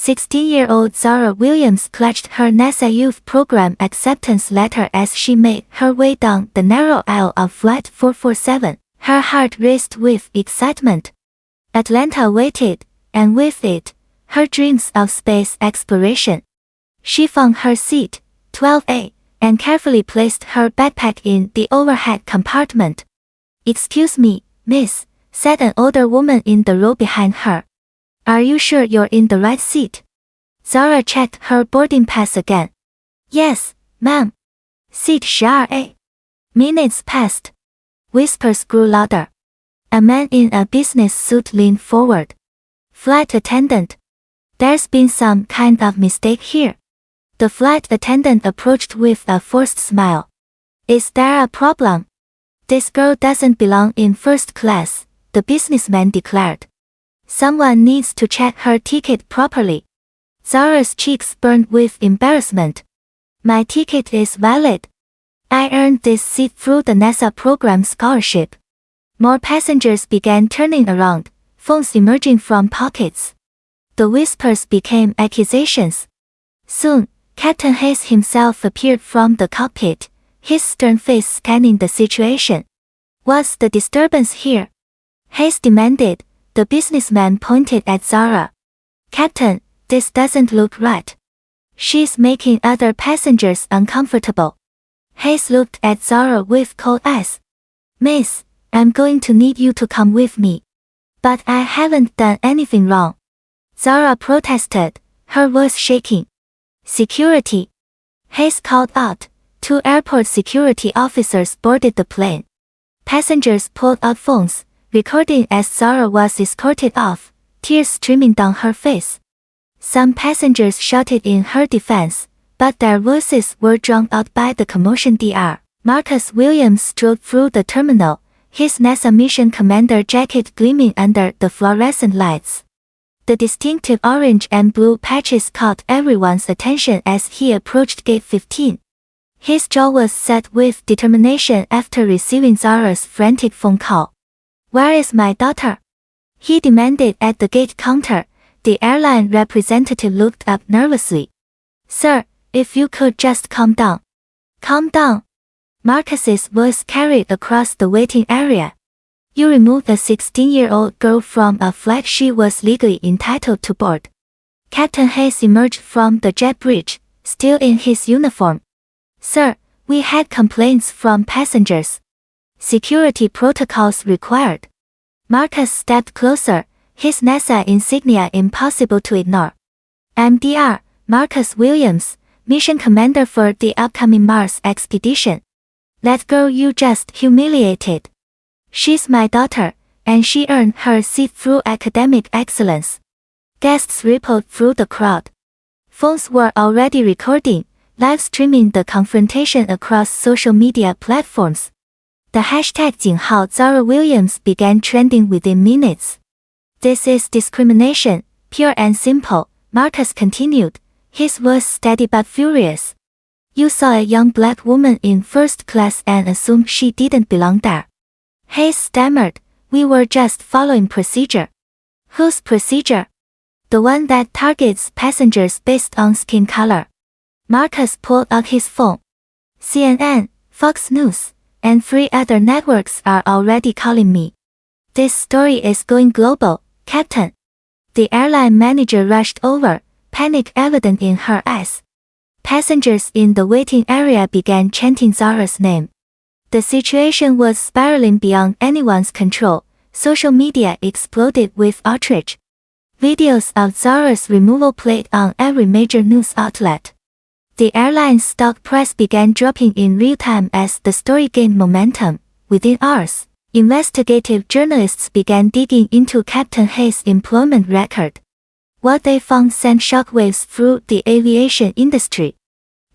16-year-old Zara Williams clutched her NASA Youth Program acceptance letter as she made her way down the narrow aisle of Flight 447. Her heart raced with excitement. Atlanta waited, and with it, her dreams of space exploration. She found her seat, 12A, and carefully placed her backpack in the overhead compartment. "Excuse me, miss," said an older woman in the row behind her. "Are you sure you're in the right seat?" Zara checked her boarding pass again. "Yes, ma'am. Seat 12A." Minutes passed. Whispers grew louder. A man in a business suit leaned forward. "Flight attendant. There's been some kind of mistake here." The flight attendant approached with a forced smile. "Is there a problem?" "This girl doesn't belong in first class," the businessman declared. "Someone needs to check her ticket properly." Zara's cheeks burned with embarrassment. "My ticket is valid. I earned this seat through the NASA program scholarship." More passengers began turning around, phones emerging from pockets. The whispers became accusations. Soon, Captain Hayes himself appeared from the cockpit, his stern face scanning the situation. "What's the disturbance here?" Hayes demanded. The businessman pointed at Zara. "Captain, this doesn't look right. She's making other passengers uncomfortable." Hayes looked at Zara with cold eyes. "Miss, I'm going to need you to come with me." "But I haven't done anything wrong." Zara protested, her voice shaking. "Security!" Hayes called out. 2 airport security officers boarded the plane. Passengers pulled out phones, recording as Zara was escorted off, tears streaming down her face. Some passengers shouted in her defense, but their voices were drowned out by the commotion. Dr. Marcus Williams strode through the terminal, his NASA mission commander jacket gleaming under the fluorescent lights. The distinctive orange and blue patches caught everyone's attention as he approached Gate 15. His jaw was set with determination after receiving Zara's frantic phone call. "Where is my daughter?" he demanded at the gate counter. The airline representative looked up nervously. "Sir, if you could just calm down." "Calm down." Marcus's voice carried across the waiting area. "You removed a 16-year-old girl from a flight she was legally entitled to board." Captain Hayes emerged from the jet bridge, still in his uniform. "Sir, we had complaints from passengers. Security protocols required." Marcus stepped closer, his NASA insignia impossible to ignore. "I'm Dr. Marcus Williams, mission commander for the upcoming Mars expedition. That girl you just humiliated. She's my daughter, and she earned her seat through academic excellence." Guests rippled through the crowd. Phones were already recording, live streaming the confrontation across social media platforms. The hashtag #Zara Williams began trending within minutes. "This is discrimination, pure and simple," Marcus continued, his voice steady but furious. "You saw a young black woman in first class and assumed she didn't belong there." Hayes stammered, "We were just following procedure." "Whose procedure?" "The one that targets passengers based on skin color." Marcus pulled out his phone. "CNN, Fox News, and 3 other networks are already calling me. This story is going global, Captain." The airline manager rushed over, panic evident in her eyes. Passengers in the waiting area began chanting Zara's name. The situation was spiraling beyond anyone's control. Social media exploded with outrage. Videos of Zara's removal played on every major news outlet. The airline's stock price began dropping in real time as the story gained momentum. Within hours, investigative journalists began digging into Captain Hayes' employment record. What they found sent shockwaves through the aviation industry.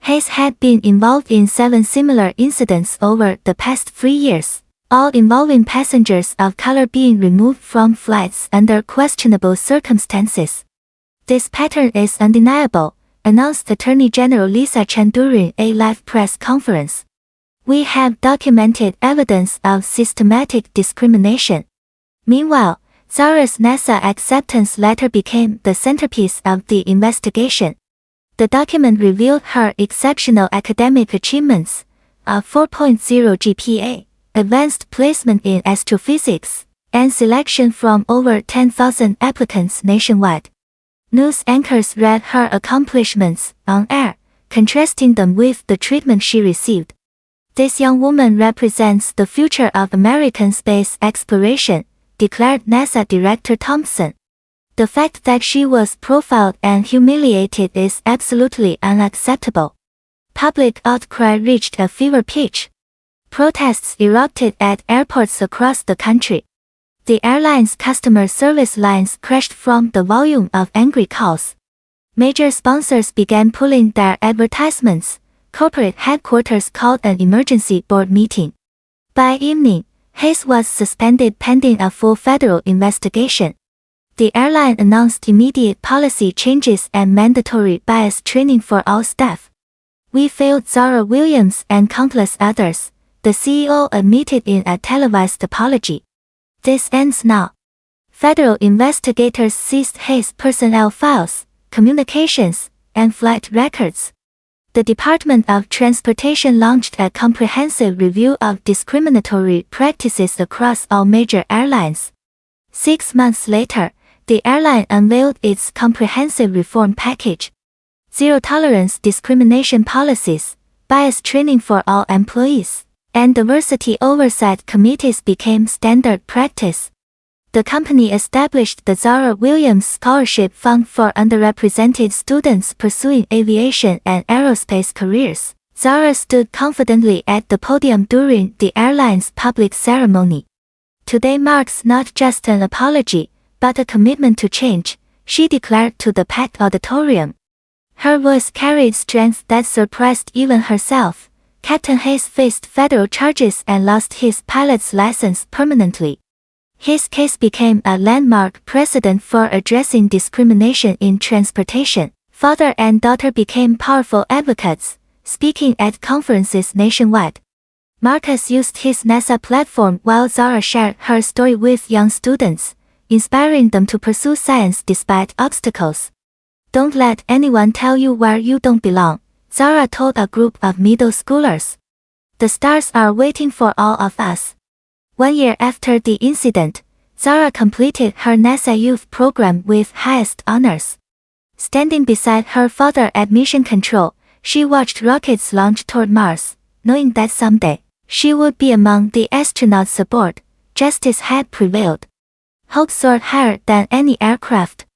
Hayes had been involved in 7 similar incidents over the past 3 years, all involving passengers of color being removed from flights under questionable circumstances. "This pattern is undeniable," announced Attorney General Lisa Chan during a live press conference. "We have documented evidence of systematic discrimination." Meanwhile, Zara's NASA acceptance letter became the centerpiece of the investigation. The document revealed her exceptional academic achievements, a 4.0 GPA, advanced placement in astrophysics, and selection from over 10,000 applicants nationwide. News anchors read her accomplishments on air, contrasting them with the treatment she received. "This young woman represents the future of American space exploration," declared NASA Director Thompson. "The fact that she was profiled and humiliated is absolutely unacceptable." Public outcry reached a fever pitch. Protests erupted at airports across the country. The airline's customer service lines crashed from the volume of angry calls. Major sponsors began pulling their advertisements. Corporate headquarters called an emergency board meeting. By evening, Hayes was suspended pending a full federal investigation. The airline announced immediate policy changes and mandatory bias training for all staff. "We failed Zara Williams and countless others," the CEO admitted in a televised apology. "This ends now." Federal investigators seized Hayes' personnel files, communications, and flight records. The Department of Transportation launched a comprehensive review of discriminatory practices across all major airlines. 6 months later, the airline unveiled its comprehensive reform package. Zero-tolerance discrimination policies, bias training for all employees, and diversity oversight committees became standard practice. The company established the Zara Williams Scholarship Fund for underrepresented students pursuing aviation and aerospace careers. Zara stood confidently at the podium during the airline's public ceremony. "Today marks not just an apology, but a commitment to change," she declared to the packed auditorium. Her voice carried strength that surprised even herself. Captain Hayes faced federal charges and lost his pilot's license permanently. His case became a landmark precedent for addressing discrimination in transportation. Father and daughter became powerful advocates, speaking at conferences nationwide. Marcus used his NASA platform while Zara shared her story with young students, inspiring them to pursue science despite obstacles. "Don't let anyone tell you where you don't belong," Zara told a group of middle schoolers. "The stars are waiting for all of us." 1 year after the incident, Zara completed her NASA youth program with highest honors. Standing beside her father at mission control, she watched rockets launch toward Mars, knowing that someday, she would be among the astronauts aboard. Justice had prevailed. Hope soared higher than any aircraft.